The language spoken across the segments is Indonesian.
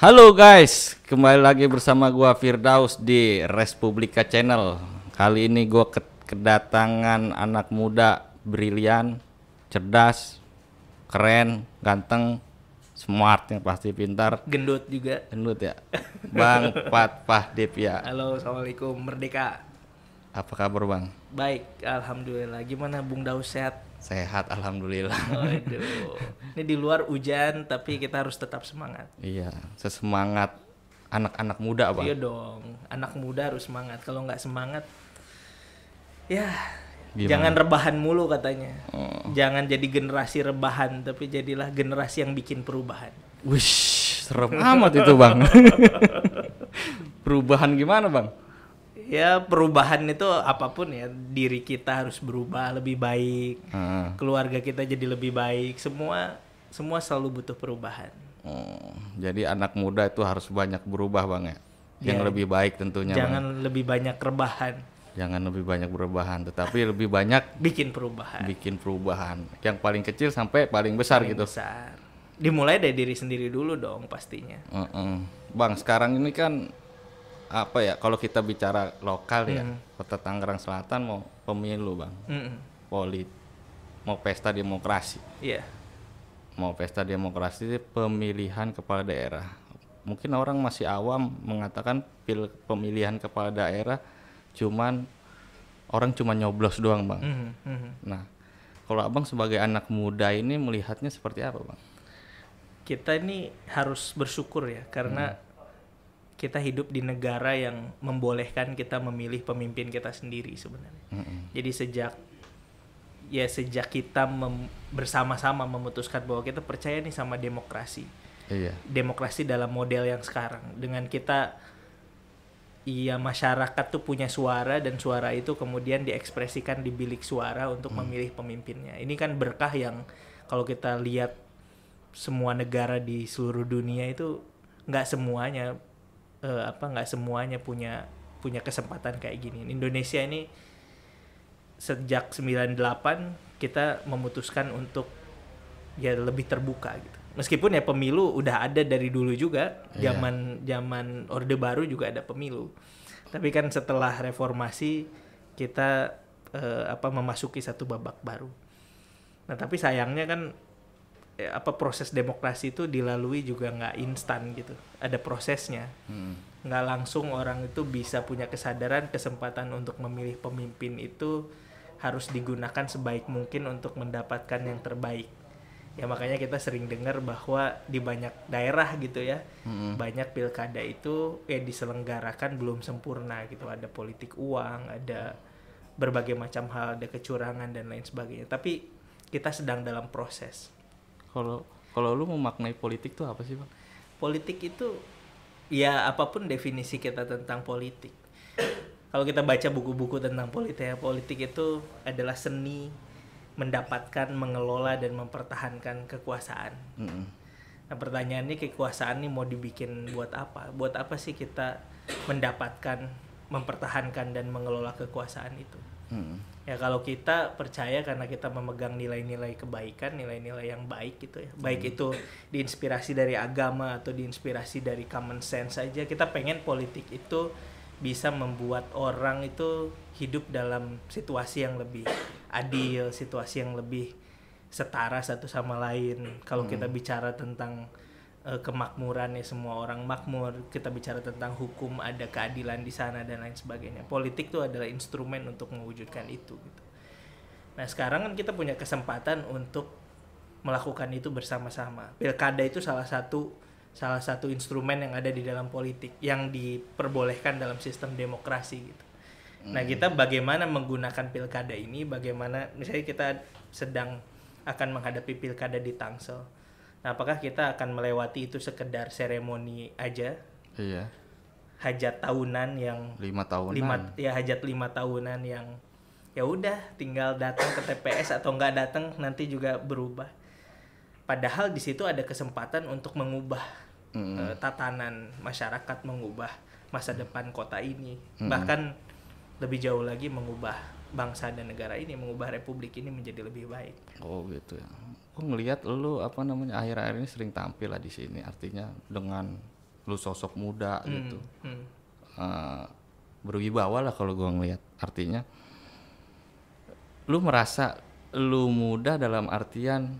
Halo guys, kembali lagi bersama gua Firdaus di Respublika Channel. Kali ini gua kedatangan anak muda brilian, cerdas, keren, ganteng, smart yang pasti pintar, Gendut juga. gendut ya. Bang Pat Pahdip ya. Halo, assalamualaikum, Merdeka. Apa kabar Bang? Baik, alhamdulillah. Gimana Bung Daus, sehat? Sehat alhamdulillah. Waduh, ini di luar hujan tapi kita harus tetap semangat. Iya, sesemangat anak-anak muda Bang. Iya dong, anak muda harus semangat. Kalau nggak semangat, ya Gimana? jangan rebahan mulu katanya. Oh. Jangan jadi generasi rebahan, tapi jadilah generasi yang bikin perubahan. Wish, serem amat itu Bang. Perubahan gimana Bang? Ya perubahan itu apapun ya, diri kita harus berubah lebih baik, keluarga kita jadi lebih baik, semua selalu butuh perubahan. Jadi anak muda itu harus banyak berubah Bang ya. Yang Ya, lebih baik tentunya jangan Bang. lebih banyak rebahan, Jangan lebih banyak berbahan, tetapi lebih banyak bikin perubahan. bikin perubahan. Yang paling kecil sampai paling besar Paling gitu. besar. Dimulai dari diri sendiri dulu dong pastinya. Bang, sekarang ini kan apa ya, kalau kita bicara lokal ya, Kota Tangerang Selatan mau pemilu Bang. Mm-mm. Mau pesta demokrasi. Iya. Mau pesta demokrasi pemilihan kepala daerah. Mungkin orang masih awam mengatakan pemilihan kepala daerah orang cuma nyoblos doang Bang. Nah, kalau Abang sebagai anak muda ini melihatnya seperti apa Bang? Kita ini harus bersyukur ya karena kita hidup di negara yang membolehkan kita memilih pemimpin kita sendiri sebenarnya. Jadi sejak kita bersama-sama memutuskan bahwa kita percaya nih sama demokrasi. Iya. Demokrasi dalam model yang sekarang dengan kita masyarakat tuh punya suara dan suara itu kemudian diekspresikan di bilik suara untuk memilih pemimpinnya. Ini kan berkah yang kalau kita lihat semua negara di seluruh dunia itu nggak semuanya punya kesempatan kayak gini. Indonesia ini sejak 98 kita memutuskan untuk ya lebih terbuka gitu. Meskipun ya pemilu udah ada dari dulu juga, zaman Orde Baru juga ada pemilu. Tapi kan setelah reformasi kita memasuki satu babak baru. Nah, tapi sayangnya kan proses demokrasi itu dilalui juga nggak instan gitu, ada prosesnya. Nggak langsung orang itu bisa punya kesadaran kesempatan untuk memilih pemimpin itu harus digunakan sebaik mungkin untuk mendapatkan yang terbaik. Ya makanya kita sering dengar bahwa di banyak daerah gitu ya, banyak pilkada itu diselenggarakan belum sempurna gitu, ada politik uang, ada berbagai macam hal, ada kecurangan dan lain sebagainya. Tapi kita sedang dalam proses. Kalau lu memaknai politik tuh apa sih Bang? Politik itu ya apapun definisi kita tentang politik. Kalau kita baca buku-buku tentang politik itu adalah seni mendapatkan, mengelola dan mempertahankan kekuasaan. Nah pertanyaannya, kekuasaan ini mau dibikin buat apa? Buat apa sih kita mendapatkan, mempertahankan dan mengelola kekuasaan itu? Ya kalau kita percaya karena kita memegang nilai-nilai kebaikan, nilai-nilai yang baik gitu ya. Baik itu diinspirasi dari agama atau diinspirasi dari common sense aja. Kita pengen politik itu bisa membuat orang itu hidup dalam situasi yang lebih adil, situasi yang lebih setara satu sama lain. Kalau kita bicara tentang kemakmuran ya, semua orang makmur, kita bicara tentang hukum, ada keadilan di sana dan lain sebagainya. Politik itu adalah instrumen untuk mewujudkan itu gitu. Nah sekarang kan kita punya kesempatan untuk melakukan itu bersama-sama. Pilkada itu salah satu instrumen yang ada di dalam politik yang diperbolehkan dalam sistem demokrasi gitu. Nah kita bagaimana menggunakan pilkada ini, bagaimana misalnya kita sedang akan menghadapi pilkada di Tangsel. Nah, apakah kita akan melewati itu sekedar seremoni aja? Iya. Hajat tahunan yang 5 tahunan. hajat 5 tahunan yang ya udah tinggal datang ke TPS atau enggak datang nanti juga berubah. Padahal di situ ada kesempatan untuk mengubah tatanan masyarakat, mengubah masa depan kota ini. Bahkan lebih jauh lagi mengubah bangsa dan negara ini, mengubah republik ini menjadi lebih baik. Oh gitu ya. Aku ngelihat lu akhir-akhir ini sering tampil lah di sini, artinya dengan lu sosok muda gitu. hmm. Berwibawa lah kalau gua ngelihat. Artinya lu merasa lu muda dalam artian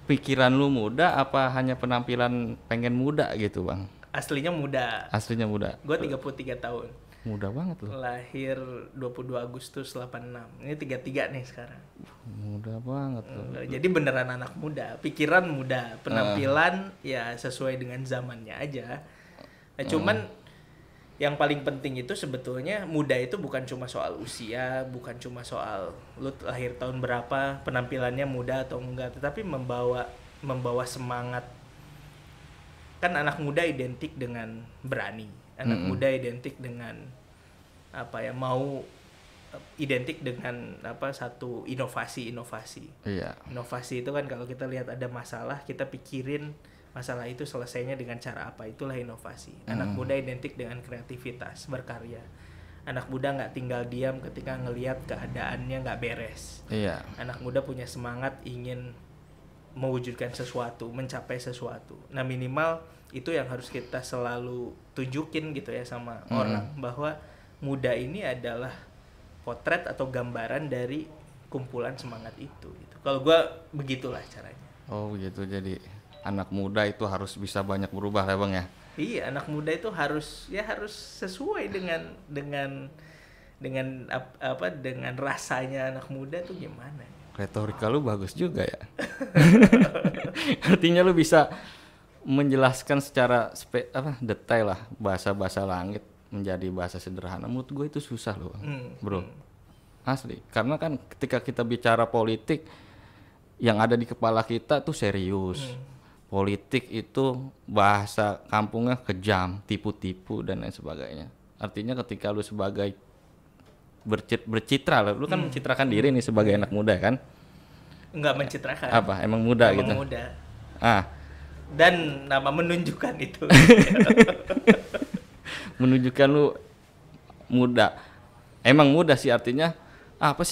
pikiran lu muda apa hanya penampilan pengen muda gitu, Bang? Aslinya muda. Aslinya muda. Gue 33 tahun. Muda banget lu. Lahir 22 Agustus 86. Ini 33 nih sekarang. Muda banget lu. Jadi beneran anak muda, pikiran muda, penampilan ya sesuai dengan zamannya aja. Nah, cuman yang paling penting itu sebetulnya muda itu bukan cuma soal usia, bukan cuma soal lu lahir tahun berapa, penampilannya muda atau enggak, tetapi membawa semangat. Kan anak muda identik dengan berani, anak muda identik dengan mau identik dengan satu inovasi. Iya. Inovasi itu kan kalau kita lihat ada masalah, kita pikirin masalah itu selesainya dengan cara apa, itulah inovasi. Anak muda identik dengan kreativitas, berkarya. Anak muda nggak tinggal diam ketika ngelihat keadaannya nggak beres. Iya. Anak muda punya semangat ingin mewujudkan sesuatu, mencapai sesuatu. Nah, minimal itu yang harus kita selalu tunjukin gitu ya sama orang, bahwa muda ini adalah potret atau gambaran dari kumpulan semangat itu gitu. Kalau gua begitulah caranya. Oh begitu, jadi anak muda itu harus bisa banyak berubah ya Bang ya? Iya, anak muda itu harus sesuai dengan rasanya anak muda tuh gimana. Retorika lu bagus juga ya. Artinya lu bisa menjelaskan secara detail lah bahasa langit menjadi bahasa sederhana. Menurut gue itu susah loh, bro. Asli. Karena kan ketika kita bicara politik, yang ada di kepala kita tuh serius. Politik itu bahasa kampungnya kejam, tipu-tipu dan lain sebagainya. Artinya ketika lu sebagai bercitra, lu kan mencitrakan diri nih sebagai anak muda kan? Enggak mencitrakan. Apa? Emang muda gitu? Emang muda. Dan nama menunjukkan itu. Menunjukkan lu muda. Emang muda sih, artinya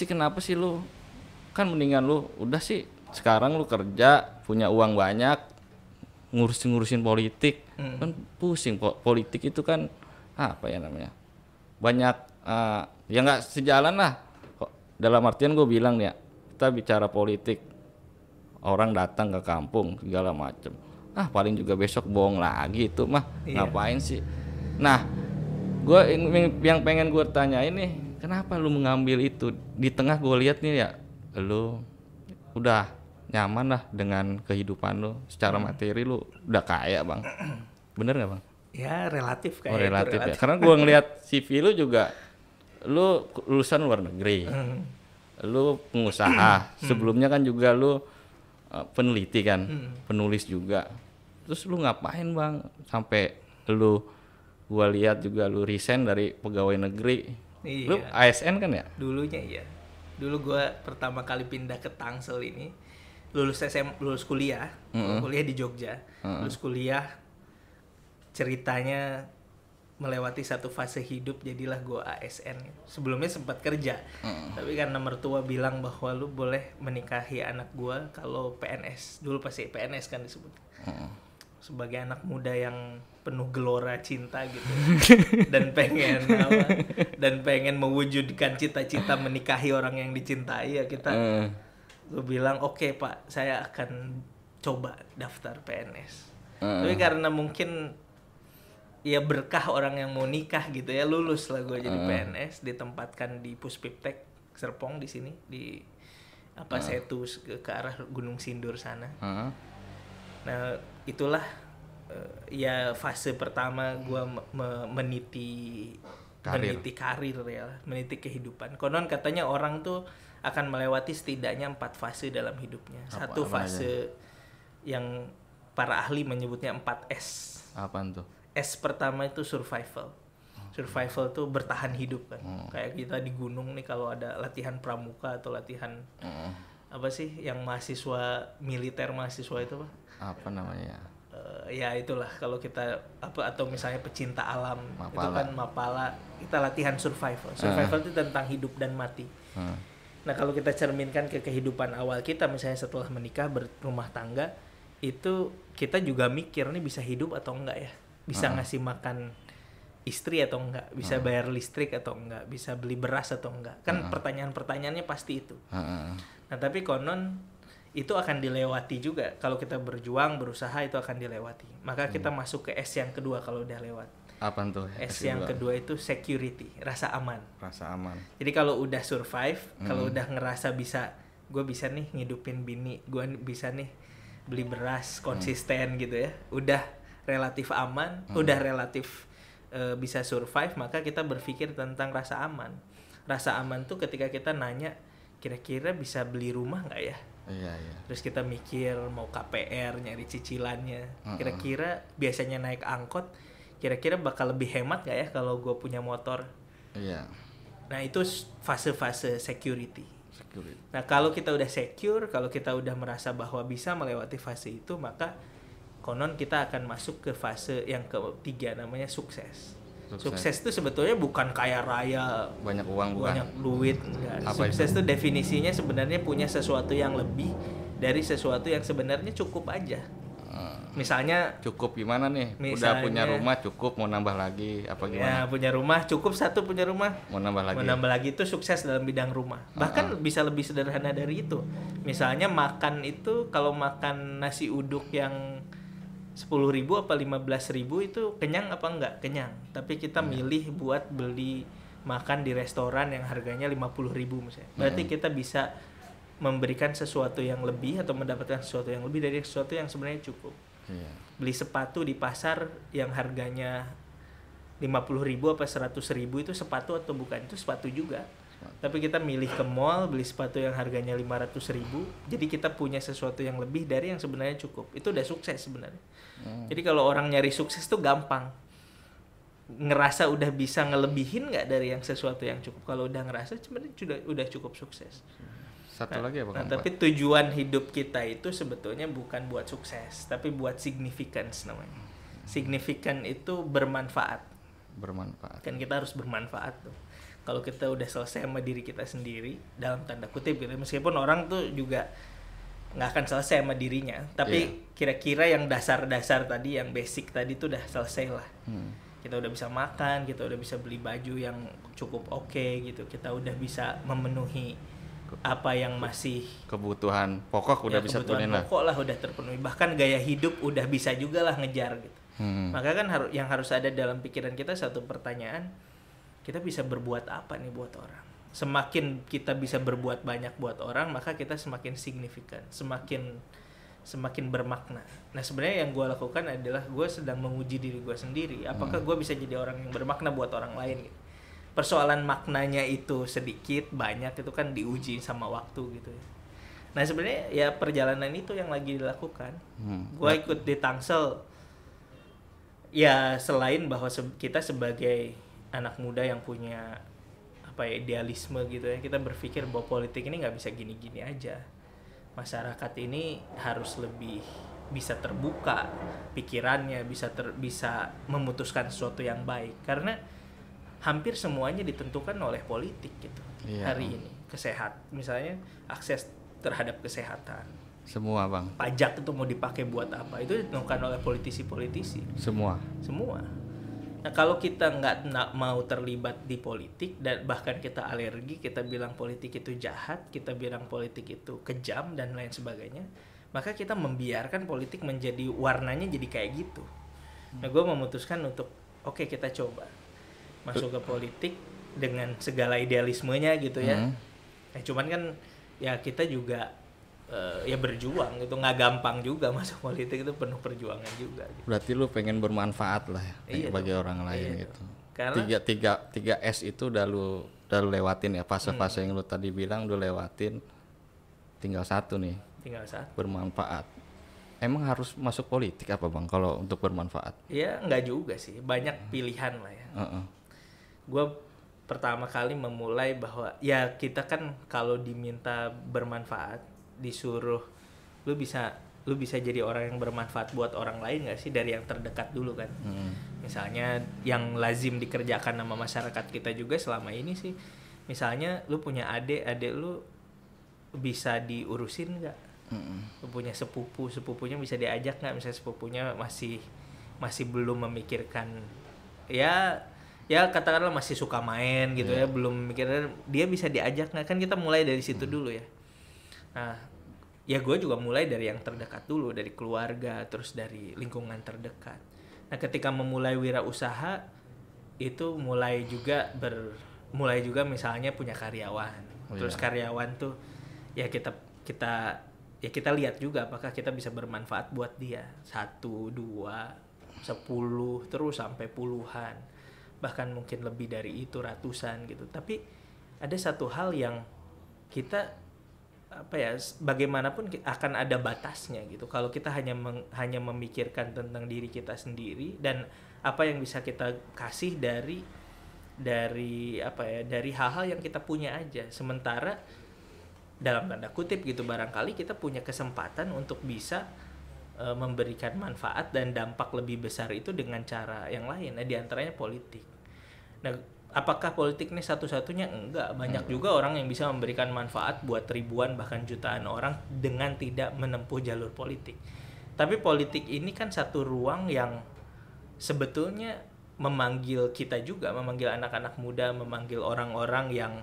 kenapa sih lu? Kan mendingan lu udah sih sekarang lu kerja, punya uang banyak, ngurusin politik. Kan pusing, politik itu kan banyak ya nggak sejalan lah. Dalam artian gue bilang ya, kita bicara politik, orang datang ke kampung segala macem, paling juga besok bohong lagi itu mah. Ngapain sih? Nah, gue yang pengen gue tanya ini, kenapa lu mengambil itu? Di tengah gue lihat nih ya, lu udah nyaman lah dengan kehidupan lu, secara materi lu udah kaya Bang. Bener nggak Bang? Ya relatif kayak. Oh relatif ya, karena gue ngelihat CV lu juga, lu lulusan luar negeri, lu pengusaha, sebelumnya kan juga lu peneliti kan, penulis juga. Terus lu ngapain Bang sampai gua lihat juga lu resign dari pegawai negeri. Iya. Lu ASN kan ya? Dulunya iya. Dulu gua pertama kali pindah ke Tangsel ini, lulus kuliah, kuliah di Jogja. Lulus kuliah, ceritanya melewati satu fase hidup, jadilah gue ASN. Sebelumnya sempat kerja, tapi karena mertua bilang bahwa lu boleh menikahi anak gue kalau PNS. Dulu pasti PNS kan disebut. Sebagai anak muda yang penuh gelora cinta gitu, dan pengen mewujudkan cita-cita menikahi orang yang dicintai ya kita. Gue bilang oke, Pak, saya akan coba daftar PNS. Tapi karena mungkin ya berkah orang yang mau nikah gitu ya, lulus lah gue jadi PNS, ditempatkan di Puspiptek Serpong di sini, di Setu ke arah Gunung Sindur sana. Nah itulah ya fase pertama gue meniti karir ya, meniti kehidupan. Konon katanya orang tuh akan melewati setidaknya 4 fase dalam hidupnya. Satu fase yang para ahli menyebutnya 4S. Apaan tuh? S pertama itu survival. Survival tuh bertahan hidup kan. Kayak kita di gunung nih kalau ada latihan pramuka atau latihan apa sih yang mahasiswa militer mahasiswa itu apa namanya? Ya itulah kalau kita atau misalnya pecinta alam, Mapala. itu kan Mapala, kita latihan survival. Survival itu tentang hidup dan mati. Nah kalau kita cerminkan ke kehidupan awal kita, misalnya setelah menikah berumah tangga, itu kita juga mikir nih bisa hidup atau enggak ya. bisa ngasih makan istri atau enggak, bisa bayar listrik atau enggak, bisa beli beras atau enggak. Kan pertanyaan-pertanyaannya pasti itu. Nah, tapi konon itu akan dilewati juga. Kalau kita berjuang, berusaha, itu akan dilewati. Maka kita masuk ke S yang kedua kalau udah lewat. Apa tuh? S yang kedua itu security, rasa aman. Rasa aman. Jadi kalau udah survive, kalau udah ngerasa gue bisa nih ngidupin bini, gue bisa nih beli beras konsisten gitu ya, udah relatif aman, udah relatif bisa survive, maka kita berpikir tentang rasa aman. Rasa aman tuh ketika kita nanya, kira-kira bisa beli rumah nggak ya? Iya. Terus kita mikir mau KPR, nyari cicilannya. Kira-kira biasanya naik angkot, kira-kira bakal lebih hemat nggak ya kalau gue punya motor? Iya. Nah, itu fase-fase security. Nah, kalau kita udah secure, kalau kita udah merasa bahwa bisa melewati fase itu, maka konon kita akan masuk ke fase yang ketiga, namanya sukses. Sukses itu sebetulnya bukan kaya raya, banyak uang, banyak duit. Sukses itu definisinya sebenarnya punya sesuatu yang lebih dari sesuatu yang sebenarnya cukup aja. Misalnya cukup gimana nih? Udah punya rumah cukup, mau nambah lagi apa gimana? Ya, punya rumah cukup, satu punya rumah mau nambah lagi. Mau nambah lagi itu sukses dalam bidang rumah. Bahkan bisa lebih sederhana dari itu. Misalnya makan itu, kalau makan nasi uduk yang 10.000 apa 15.000 itu kenyang apa enggak? Kenyang. Tapi kita milih buat beli makan di restoran yang harganya 50.000 misalnya. Berarti kita bisa memberikan sesuatu yang lebih atau mendapatkan sesuatu yang lebih dari sesuatu yang sebenarnya cukup. Beli sepatu di pasar yang harganya 50.000 apa 100.000 itu sepatu atau bukan? Itu sepatu juga. Tapi kita milih ke mall beli sepatu yang harganya 500.000, jadi kita punya sesuatu yang lebih dari yang sebenarnya cukup. Itu udah sukses sebenarnya. Jadi kalau orang nyari sukses tuh gampang. Ngerasa udah bisa ngelebihin nggak dari yang sesuatu yang cukup. Kalau udah ngerasa sebenarnya udah cukup sukses. Satu lagi apa? Nah, tapi tujuan hidup kita itu sebetulnya bukan buat sukses, tapi buat significance namanya. Signifikan itu bermanfaat. Kan kita harus bermanfaat tuh. Kalau kita udah selesai sama diri kita sendiri, dalam tanda kutip gitu, meskipun orang tuh juga nggak akan selesai sama dirinya, tapi kira-kira yang dasar-dasar tadi, yang basic tadi tuh udah selesai lah. Kita udah bisa makan, kita udah bisa beli baju yang cukup oke gitu, kita udah bisa memenuhi apa yang masih kebutuhan pokok udah bisa terpenuhi lah. Pokok lah udah terpenuhi, bahkan gaya hidup udah bisa juga lah ngejar gitu. Maka kan yang harus ada dalam pikiran kita satu pertanyaan, kita bisa berbuat apa nih buat orang? Semakin kita bisa berbuat banyak buat orang, maka kita semakin signifikan, semakin bermakna. Nah, sebenarnya yang gue lakukan adalah gue sedang menguji diri gue sendiri. Apakah gue bisa jadi orang yang bermakna buat orang lain gitu? Persoalan maknanya itu sedikit, banyak itu kan diuji sama waktu gitu ya. Nah, sebenarnya ya perjalanan itu yang lagi dilakukan. Gue ikut di Tangsel. Ya, selain bahwa kita sebagai anak muda yang punya idealisme gitu ya, kita berpikir bahwa politik ini nggak bisa gini-gini aja. Masyarakat ini harus lebih bisa terbuka pikirannya, bisa memutuskan sesuatu yang baik, karena hampir semuanya ditentukan oleh politik gitu. Hari ini misalnya akses terhadap kesehatan, semua bang, pajak itu mau dipakai buat apa, itu ditentukan oleh politisi-politisi semua. Nah, kalau kita nggak mau terlibat di politik, dan bahkan kita alergi, kita bilang politik itu jahat, kita bilang politik itu kejam dan lain sebagainya, maka kita membiarkan politik menjadi warnanya jadi kayak gitu. Nah, gue memutuskan untuk oke, kita coba masuk ke politik dengan segala idealismenya gitu ya. Nah, cuman kan ya kita juga ya berjuang gitu, nggak gampang juga masuk politik, itu penuh perjuangan juga gitu. Berarti lu pengen bermanfaat lah ya, bagi orang lain gitu. Karena tiga S itu udah lu lewatin ya, fase-fase yang lu tadi bilang udah lewatin, tinggal satu, bermanfaat. Emang harus masuk politik apa bang kalau untuk bermanfaat? Ya nggak juga sih, banyak pilihan lah ya. Gue pertama kali memulai bahwa ya kita kan kalau diminta bermanfaat, disuruh lu bisa jadi orang yang bermanfaat buat orang lain nggak sih, dari yang terdekat dulu kan. Misalnya yang lazim dikerjakan sama masyarakat kita juga selama ini sih, misalnya lu punya adik lu bisa diurusin nggak? Lu punya sepupunya bisa diajak nggak, misalnya sepupunya masih masih belum memikirkan, ya katakanlah masih suka main gitu ya, belum memikirkan dia bisa diajak nggak, kan kita mulai dari situ dulu ya. Nah, ya gue juga mulai dari yang terdekat dulu, dari keluarga, terus dari lingkungan terdekat. Nah, ketika memulai wirausaha itu mulai juga misalnya punya karyawan. Terus karyawan tuh ya kita lihat juga apakah kita bisa bermanfaat buat dia. 1, 2, 10 terus sampai puluhan, bahkan mungkin lebih dari itu, ratusan gitu. Tapi ada satu hal yang kita bagaimanapun akan ada batasnya gitu. Kalau kita hanya memikirkan tentang diri kita sendiri dan apa yang bisa kita kasih dari hal-hal yang kita punya aja, sementara dalam tanda kutip gitu barangkali kita punya kesempatan untuk bisa memberikan manfaat dan dampak lebih besar itu dengan cara yang lain, di antaranya politik. Nah, apakah politik ini satu-satunya? Enggak, banyak juga orang yang bisa memberikan manfaat buat ribuan bahkan jutaan orang dengan tidak menempuh jalur politik. Tapi politik ini kan satu ruang yang sebetulnya memanggil kita juga, memanggil anak-anak muda, memanggil orang-orang yang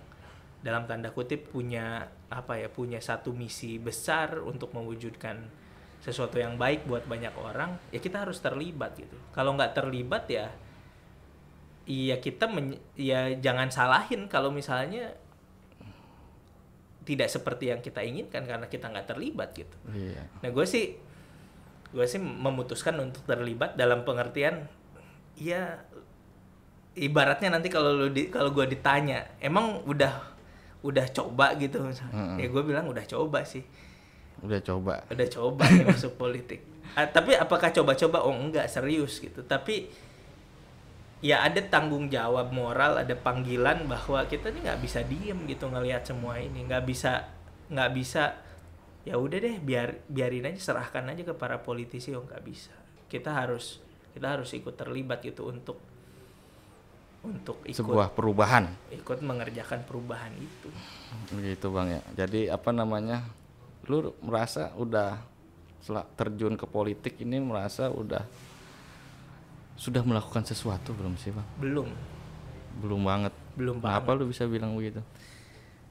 dalam tanda kutip punya satu misi besar untuk mewujudkan sesuatu yang baik buat banyak orang. Ya kita harus terlibat gitu. Kalau nggak terlibat ya kita jangan salahin kalau misalnya tidak seperti yang kita inginkan karena kita nggak terlibat gitu. Nah, gue sih memutuskan untuk terlibat dalam pengertian ya ibaratnya nanti kalau gue ditanya emang udah coba gitu misalnya. Ya gue bilang udah coba sih. Udah coba nih masuk politik. Tapi apakah coba-coba? Oh enggak, serius gitu. Tapi ya ada tanggung jawab moral, ada panggilan bahwa kita nih nggak bisa diem gitu ngelihat semua ini, nggak bisa ya udah deh biarin aja, serahkan aja ke para politisi. Oh nggak bisa, kita harus ikut terlibat gitu untuk ikut sebuah perubahan, ikut mengerjakan perubahan itu. Begitu Bang ya. Jadi lu merasa udah terjun ke politik ini sudah melakukan sesuatu belum sih Bang? Belum banget. Kenapa lu bisa bilang begitu?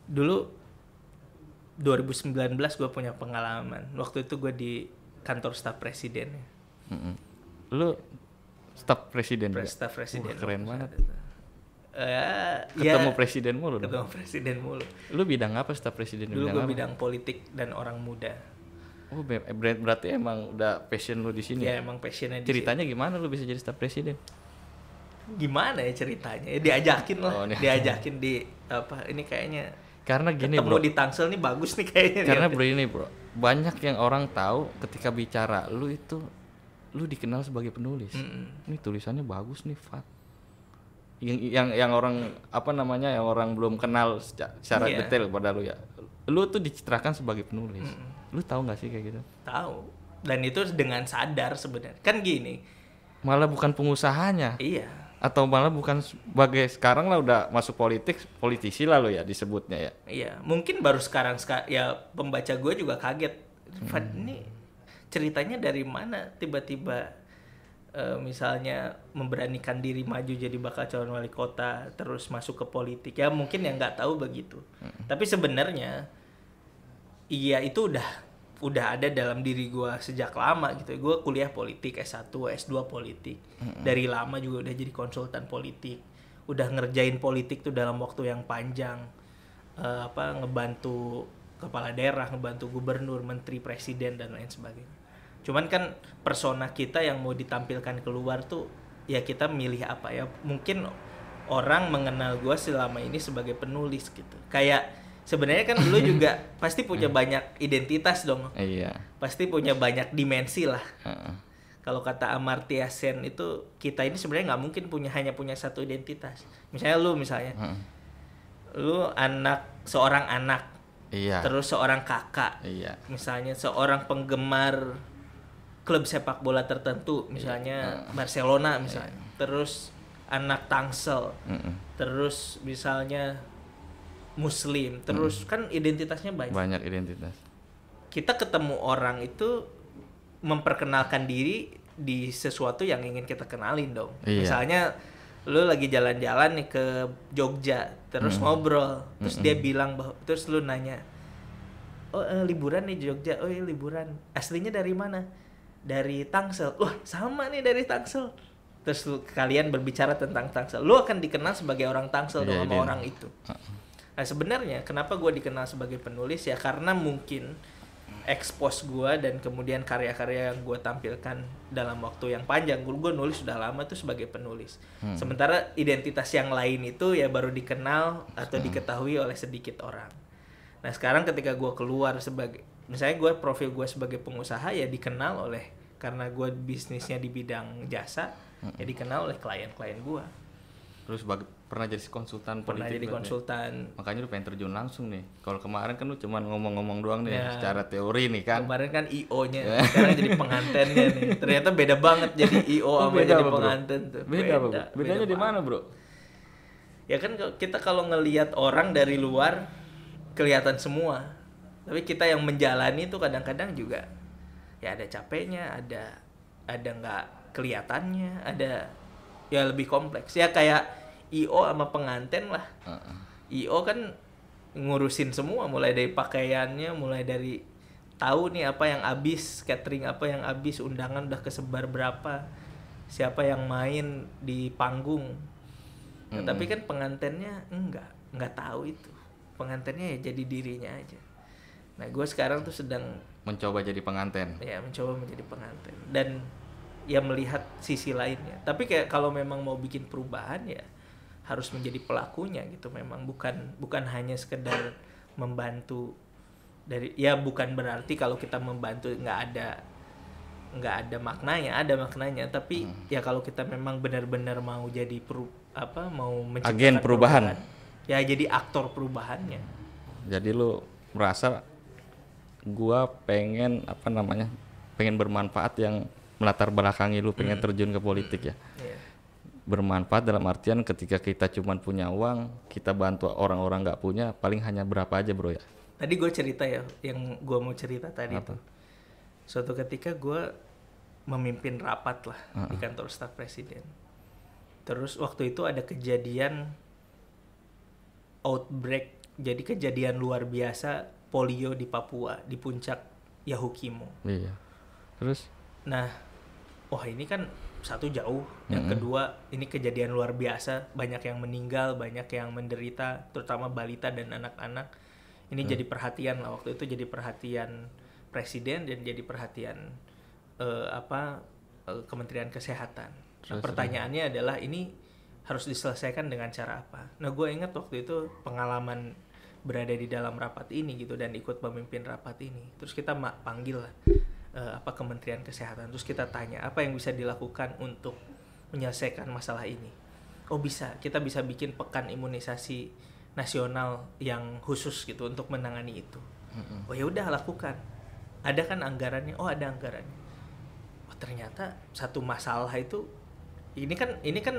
Dulu 2019 gue punya pengalaman. Waktu itu gue di kantor staf presiden. Lu staf presiden? Staf presiden. Keren banget. Ketemu presiden mulu. Lu bidang apa staf presiden? Dulu gue bidang politik dan orang muda. Oh, berarti emang udah passion lu di sini? Ya emang passionnya di Ceritanya sini. Gimana lu bisa jadi staf presiden? Gimana ya ceritanya? Diajakin lah. Diajakin di ini kayaknya. Karena gini ketemu di Tangsel nih bagus nih kayaknya. Karena begini bro, banyak yang orang tahu ketika bicara lu dikenal sebagai penulis. Ini tulisannya bagus nih, Fat. Yang orang yang orang belum kenal secara detail pada lu ya. Lu tuh dicitrakan sebagai penulis. Lu tahu nggak sih kayak gitu? Tahu. Dan itu dengan sadar sebenarnya. Kan gini. Malah bukan pengusahanya. Iya. Atau malah bukan sebagai sekarang lah udah masuk politisi lah lo ya disebutnya ya. Iya. Mungkin baru sekarang ya pembaca gue juga kaget. Ini ceritanya dari mana tiba-tiba misalnya memberanikan diri maju jadi bakal calon wali kota terus masuk ke politik. Ya mungkin yang nggak tahu begitu. Tapi sebenarnya iya itu udah ada dalam diri gue sejak lama gitu. Gue kuliah politik S1, S2 politik. Dari lama juga udah jadi konsultan politik. Udah ngerjain politik tuh dalam waktu yang panjang. Ngebantu kepala daerah, ngebantu gubernur, menteri, presiden dan lain sebagainya. Cuman kan persona kita yang mau ditampilkan keluar tuh ya kita milih apa ya. Mungkin orang mengenal gue selama ini sebagai penulis gitu. Kayak sebenarnya kan dulu juga pasti punya banyak identitas dong. Iya. Pasti punya banyak dimensi lah. Kalau kata Amartya Sen itu kita ini sebenarnya nggak mungkin hanya punya satu identitas. Misalnya lu lu seorang anak. Iya. Terus seorang kakak. Iya. Misalnya seorang penggemar klub sepak bola tertentu, misalnya Barcelona misalnya. Terus anak Tangsel. Terus misalnya Muslim. Terus kan identitasnya banyak. Banyak identitas. Kita ketemu orang itu memperkenalkan diri di sesuatu yang ingin kita kenalin dong. Iya. Misalnya lu lagi jalan-jalan nih ke Jogja, terus ngobrol, terus dia bilang bahwa, terus lu nanya, oh liburan nih Jogja, oh iya liburan, aslinya dari mana? Dari Tangsel. Wah sama nih dari Tangsel. Terus kalian berbicara tentang Tangsel, lu akan dikenal sebagai orang Tangsel dong sama orang itu. Nah sebenarnya kenapa gue dikenal sebagai penulis ya karena mungkin expose gue dan kemudian karya-karya yang gue tampilkan dalam waktu yang panjang. Gue nulis sudah lama tuh sebagai penulis. Sementara identitas yang lain itu ya baru dikenal atau diketahui oleh sedikit orang. Nah sekarang ketika gue keluar sebagai, misalnya gue profil gue sebagai pengusaha ya dikenal oleh, karena gue bisnisnya di bidang jasa, ya dikenal oleh klien-klien gue. Terus pernah jadi konsultan politik? Pernah jadi konsultan. Makanya lu pengen terjun langsung nih. Kalau kemarin kan lu cuman ngomong-ngomong doang nih, secara teori nih kan. Kemarin kan IO-nya, sekarang jadi pengantennya nih. Ternyata beda banget jadi IO sama jadi penganten tuh. Beda. Bedanya di mana, Bro? Ya kan kita kalau ngelihat orang dari luar kelihatan semua. Tapi kita yang menjalani tuh kadang-kadang juga ya ada capeknya, ada nggak kelihatannya, ada ya lebih kompleks. Ya kayak IO sama pengantin lah. IO kan ngurusin semua, mulai dari pakaiannya, mulai dari tahu nih apa yang habis, catering apa yang habis, undangan udah kesebar berapa, siapa yang main di panggung. Nah, tapi kan pengantinnya enggak tahu itu. Pengantinnya ya jadi dirinya aja. Nah, gue sekarang tuh sedang mencoba jadi pengantin. Ya, mencoba menjadi pengantin dan ya melihat sisi lainnya. Tapi kayak kalau memang mau bikin perubahan ya harus menjadi pelakunya gitu. Memang bukan hanya sekedar membantu dari, ya bukan berarti kalau kita membantu nggak ada maknanya, ada maknanya. Tapi ya kalau kita memang benar-benar mau jadi mau menciptakan agen perubahan, ya jadi aktor perubahannya. Jadi lu merasa gua pengen pengen bermanfaat yang melatar belakangi lu pengen terjun ke politik ya. Bermanfaat dalam artian ketika kita cuma punya uang, kita bantu orang-orang nggak punya, paling hanya berapa aja, Bro ya. Tadi gue cerita ya, yang gue mau cerita tadi itu. Suatu ketika gue memimpin rapat lah di kantor staf presiden. Terus waktu itu ada kejadian outbreak, jadi kejadian luar biasa polio di Papua, di puncak Yahukimo. Iya. Terus? Nah, wah ini kan satu jauh, yang kedua ini kejadian luar biasa, banyak yang meninggal, banyak yang menderita, terutama balita dan anak-anak. Ini jadi perhatian lah, waktu itu jadi perhatian presiden dan jadi perhatian Kementerian Kesehatan. Nah, pertanyaannya adalah ini harus diselesaikan dengan cara apa? Nah, gue ingat waktu itu pengalaman berada di dalam rapat ini gitu dan ikut memimpin rapat ini. Terus kita panggil lah Kementerian Kesehatan, terus kita tanya apa yang bisa dilakukan untuk menyelesaikan masalah ini. Oh bisa, kita bisa bikin pekan imunisasi nasional yang khusus gitu untuk menangani itu. Oh ya udah lakukan. Ada kan anggarannya? Oh ada anggarannya. Oh ternyata satu masalah itu ini kan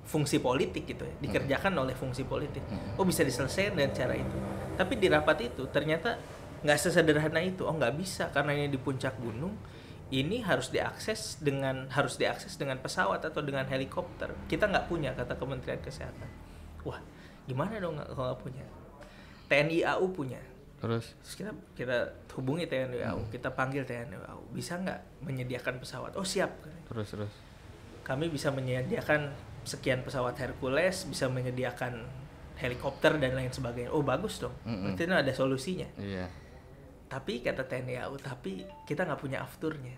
fungsi politik gitu ya, dikerjakan oleh fungsi politik. Oh bisa diselesaikan dengan cara itu. Tapi di rapat itu ternyata nggak sesederhana itu. Oh nggak bisa karena ini di puncak gunung, ini harus diakses dengan pesawat atau dengan helikopter. Kita nggak punya, kata Kementerian Kesehatan. Wah gimana dong kalau nggak punya? TNI AU punya. Terus kita hubungi TNI AU, kita panggil TNI AU, bisa nggak menyediakan pesawat? Oh siap. Terus kami bisa menyediakan sekian pesawat Hercules, bisa menyediakan helikopter dan lain sebagainya. Oh bagus dong, berarti ada solusinya. Iya. Tapi kata TNI AU, tapi kita nggak punya afturnya,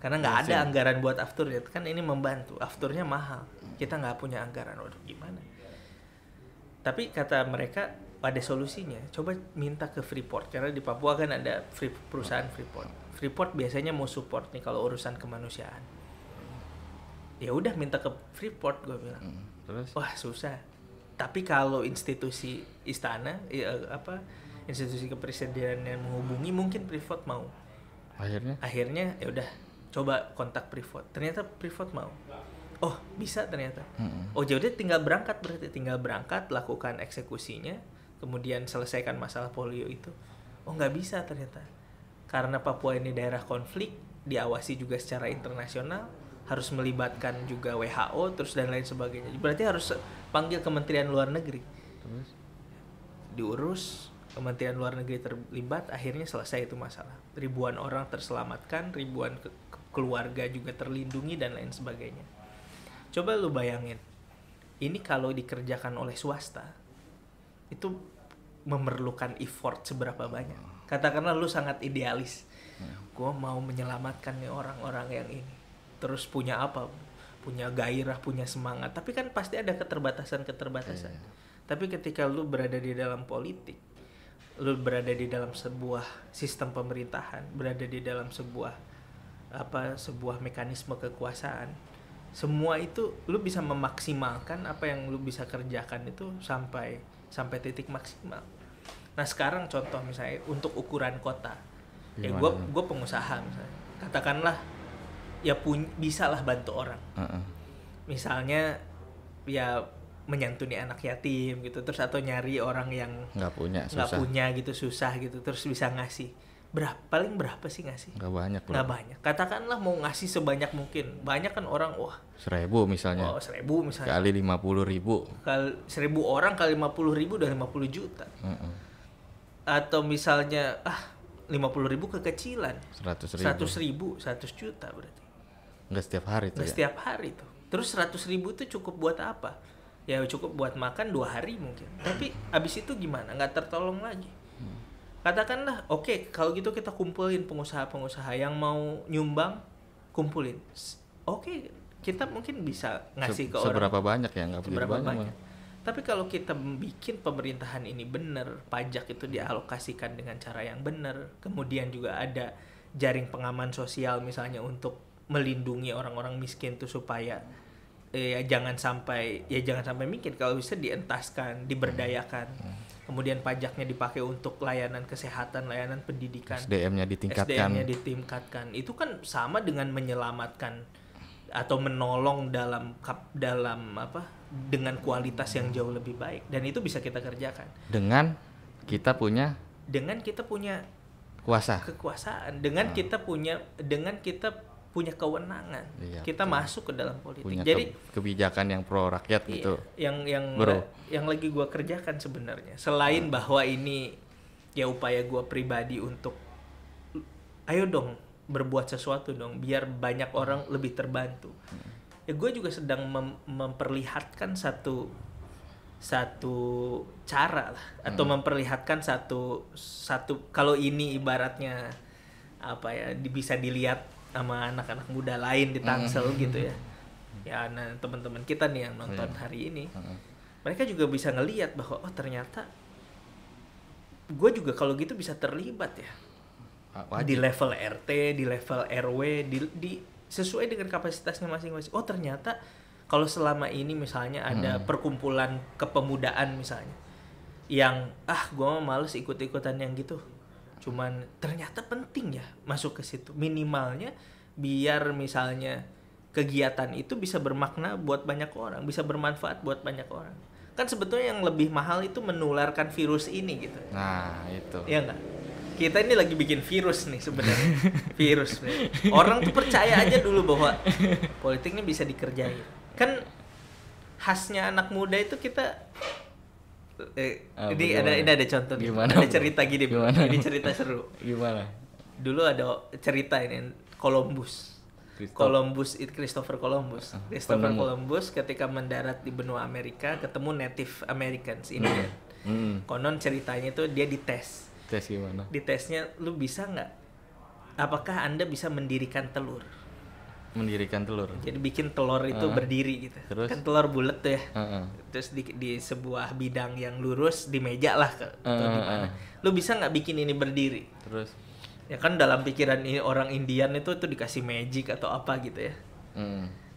karena nggak ada anggaran buat afturnya. Kan ini membantu, afturnya mahal, kita nggak punya anggaran. Waduh gimana? Tapi kata mereka ada solusinya. Coba minta ke Freeport, karena di Papua kan ada perusahaan Freeport. Freeport biasanya mau support nih kalau urusan kemanusiaan. Ya udah minta ke Freeport, gue bilang. Terus? Wah susah. Tapi kalau institusi istana, institusi kepresidenan yang menghubungi, mungkin Freeport mau. Akhirnya ya udah coba kontak Freeport. Ternyata Freeport mau. Oh bisa ternyata. Oh jadi tinggal berangkat, lakukan eksekusinya, kemudian selesaikan masalah polio itu. Oh nggak bisa ternyata, karena Papua ini daerah konflik, diawasi juga secara internasional, harus melibatkan juga WHO terus dan lain sebagainya. Berarti harus panggil Kementerian Luar Negeri. Terus Diurus, Kementerian Luar Negeri terlibat, akhirnya selesai itu masalah. Ribuan orang terselamatkan, ribuan keluarga juga terlindungi dan lain sebagainya. Coba lu bayangin, ini kalau dikerjakan oleh swasta, itu memerlukan effort seberapa banyak. Katakanlah lu sangat idealis, gue mau menyelamatkan nih orang-orang yang ini, terus punya apa, punya gairah, punya semangat, tapi kan pasti ada keterbatasan. Tapi ketika lu berada di dalam politik, lu berada di dalam sebuah sistem pemerintahan, berada di dalam sebuah mekanisme kekuasaan, semua itu lu bisa memaksimalkan apa yang lu bisa kerjakan itu sampai titik maksimal. Nah sekarang contoh misalnya untuk ukuran kota, ya gue pengusaha misalnya, katakanlah ya bisa lah bantu orang, misalnya ya menyantuni anak yatim gitu, terus atau nyari orang yang nggak punya gitu, susah gitu, terus bisa ngasih. Paling berapa sih ngasih? Nggak banyak. Katakanlah mau ngasih sebanyak mungkin. Banyak kan orang, 1.000 misalnya. 1.000 misalnya. Kali 50.000. Kali 1.000 orang kali 50.000 udah 50 juta. Atau misalnya 50.000 kekecilan. 100.000, 100 juta berarti. Nggak setiap hari tuh. Setiap hari tuh. Terus 100.000 itu cukup buat apa? Ya cukup buat makan 2 hari mungkin. Tapi abis itu gimana? Nggak tertolong lagi. Katakanlah, oke, kalau gitu kita kumpulin pengusaha-pengusaha yang mau nyumbang, kumpulin. Oke, kita mungkin bisa ngasih ke orang. Seberapa banyak ya? Nggak seberapa banyak. Tapi kalau kita bikin pemerintahan ini benar, pajak itu dialokasikan dengan cara yang benar, kemudian juga ada jaring pengaman sosial misalnya untuk melindungi orang-orang miskin tuh supaya jangan sampai miskin, kalau bisa dientaskan, diberdayakan. Kemudian pajaknya dipakai untuk layanan kesehatan, layanan pendidikan. SDM-nya ditingkatkan. Itu kan sama dengan menyelamatkan atau menolong dalam dengan kualitas yang jauh lebih baik, dan itu bisa kita kerjakan. Dengan kita punya kekuasaan, kita punya kewenangan. Iya, kita masuk ke dalam politik. Jadi kebijakan yang pro rakyat gitu. Yang lagi gue kerjakan sebenarnya, selain bahwa ini ya upaya gue pribadi untuk ayo dong berbuat sesuatu dong biar banyak orang lebih terbantu. Ya gue juga sedang memperlihatkan satu cara lah, atau memperlihatkan satu kalau ini ibaratnya bisa dilihat sama anak-anak muda lain di Tangsel gitu ya. Ya teman-teman kita nih yang nonton hari ini, mereka juga bisa ngelihat bahwa ternyata gue juga kalau gitu bisa terlibat ya. Di level RT, di level RW, di sesuai dengan kapasitasnya masing-masing. Ternyata kalau selama ini misalnya ada perkumpulan kepemudaan misalnya, yang gue males ikut-ikutan yang gitu, cuman ternyata penting ya masuk ke situ, minimalnya biar misalnya kegiatan itu bisa bermakna buat banyak orang, bisa bermanfaat buat banyak orang. Kan sebetulnya yang lebih mahal itu menularkan virus ini gitu. Nah itu ya nggak, kita ini lagi bikin virus nih sebenarnya. Virus nih. Orang tuh percaya aja dulu bahwa politik ini bisa dikerjain. Kan khasnya anak muda itu kita ini ada contoh nih. Ada cerita gini, ini cerita seru. Gimana? Dulu ada cerita ini, Christopher Columbus. Christopher Columbus ketika mendarat di benua Amerika ketemu Native Americans ini. Konon ceritanya itu dia dites. Tes gimana? Ditesnya, lu bisa nggak? Apakah Anda bisa mendirikan telur? Mendirikan telur. Jadi bikin telur itu berdiri gitu. Terus? Kan telur bulat tuh ya. Terus di sebuah bidang yang lurus di meja lah atau di mana. Lu bisa nggak bikin ini berdiri? Terus? Ya kan dalam pikiran ini orang Indian itu dikasih magic atau apa gitu ya.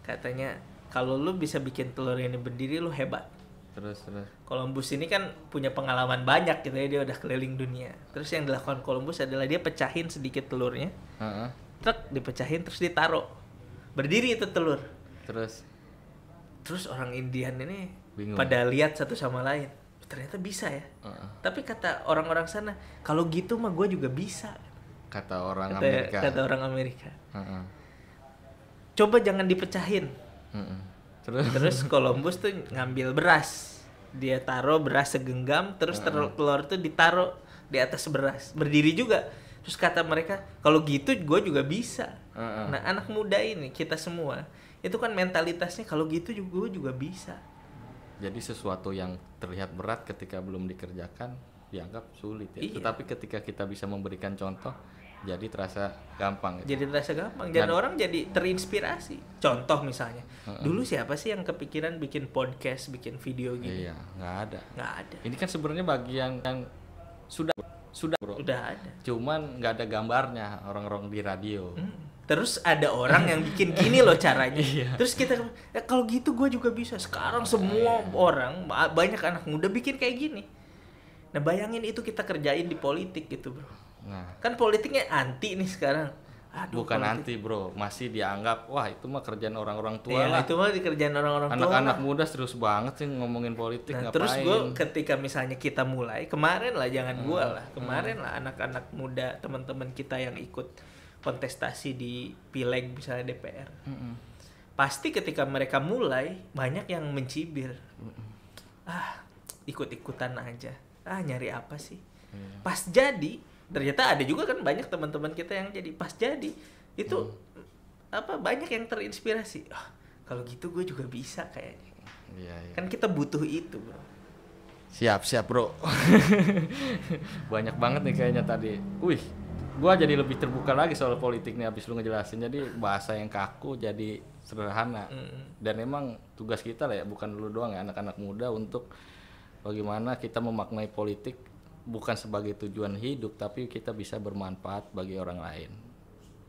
Katanya kalau lu bisa bikin telur ini berdiri lu hebat. Terus Columbus ini kan punya pengalaman banyak gitu ya, dia udah keliling dunia. Terus yang dilakukan Columbus adalah dia pecahin sedikit telurnya. Dipecahin terus ditaruh. Berdiri itu telur. Terus orang Indian ini bingung, pada lihat satu sama lain. Ternyata bisa ya. Tapi kata orang-orang sana, kalau gitu mah gue juga bisa. Kata orang Amerika. Kata orang Amerika. Heeh. Coba jangan dipecahin. Heeh. Terus Columbus tuh ngambil beras. Dia taruh beras segenggam, terus telur tuh ditaruh di atas beras. Berdiri juga. Terus kata mereka, kalau gitu gue juga bisa. Nah, anak muda ini, kita semua, itu kan mentalitasnya kalau gitu gue juga bisa. Jadi sesuatu yang terlihat berat ketika belum dikerjakan dianggap sulit ya. Iya. Tetapi ketika kita bisa memberikan contoh, jadi terasa gampang gitu. Jadi terasa gampang. Dan orang jadi terinspirasi. Contoh misalnya, dulu siapa sih yang kepikiran bikin podcast, bikin video gitu? Iya, nggak ada. Nggak ada. Ini kan sebenarnya bagian yang sudah bro. Udah ada. Cuman nggak ada gambarnya orang-orang di radio. Terus ada orang yang bikin gini loh caranya. Iya. Terus kita, kalau gitu gue juga bisa. Sekarang semua orang, banyak anak muda bikin kayak gini. Nah bayangin itu kita kerjain di politik gitu bro. Nah, Kan politiknya anti nih sekarang. Aduh, bukan politik. anti bro, masih dianggap wah itu mah kerjaan orang-orang tua Iya, lah. itu mah dikerjain orang-orang tua. Anak-anak lah. muda serius banget sih ngomongin politik, Nah, ngapain? terus gue ketika misalnya kita mulai kemarin lah, jangan gue lah, kemarin lah anak-anak muda teman-teman kita yang ikut kontestasi di pileg misalnya DPR, pasti ketika mereka mulai banyak yang mencibir, ikut-ikutan aja, nyari apa sih? Pas jadi ternyata ada juga kan banyak teman-teman kita yang jadi pas jadi itu banyak yang terinspirasi. Kalau gitu gue juga bisa kayaknya. Iya, iya. Kan kita butuh itu bro. Siap bro. Banyak banget nih kayaknya tadi. Wih, gua jadi lebih terbuka lagi soal politik nih abis lu ngejelasin. Jadi bahasa yang kaku jadi sederhana. Dan emang tugas kita lah ya, bukan lu doang ya, anak-anak muda, untuk bagaimana kita memaknai politik bukan sebagai tujuan hidup, tapi kita bisa bermanfaat bagi orang lain.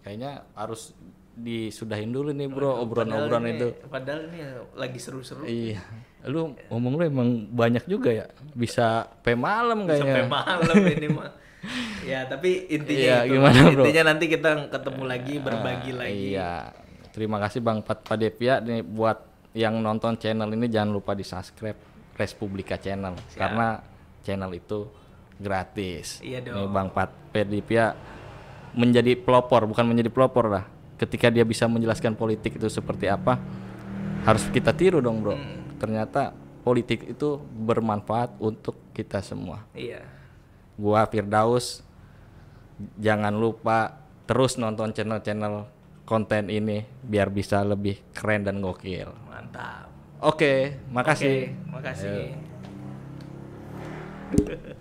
Kayaknya harus disudahin dulu nih bro, obrolan-obrolan itu. Padahal ini lagi seru-seru. Iya. Lu ngomong lu emang banyak juga ya. Bisa sampai malam kayaknya. Sampai malam ini mah. Ya, tapi intinya Iya, itu. gimana, bro? Intinya nanti kita ketemu lagi, berbagi lagi. Iya. Terima kasih Bang Pak Devia nih, buat yang nonton channel ini jangan lupa di-subscribe Respublika Channel. Siap. Karena channel itu gratis. Iya Nih dong. Bang Pat Devia menjadi pelopor, bukan menjadi pelopor lah. Ketika dia bisa menjelaskan politik itu seperti apa, harus kita tiru dong bro. Ternyata politik itu bermanfaat untuk kita semua. Iya. Gua Firdaus, jangan lupa terus nonton channel-channel konten ini biar bisa lebih keren dan gokil. Mantap. Oke, makasih. Oke, makasih. Ayo.